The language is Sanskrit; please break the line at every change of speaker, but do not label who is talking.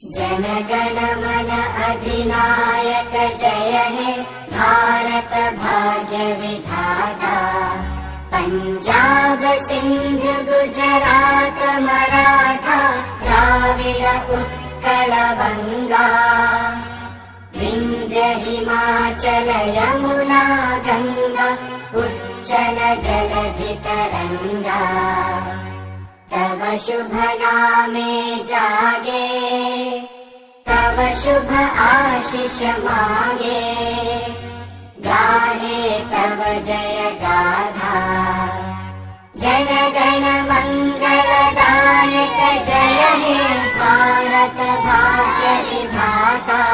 जनगण मन अधिनायक जय हे भारत भाग्य विधाता। पंजाब सिंध गुजरात मराठा द्राविड उत्कल बंगा। विंध्य हिमाचल यमुना गंगा उच्चल जलधि तरंगा। तव शुभ नामे जागे तव शुभ आशीष मागे। गाहे तव जय गाथा जन गण मंगलदायक जय हे भारत भाग्य विधाता।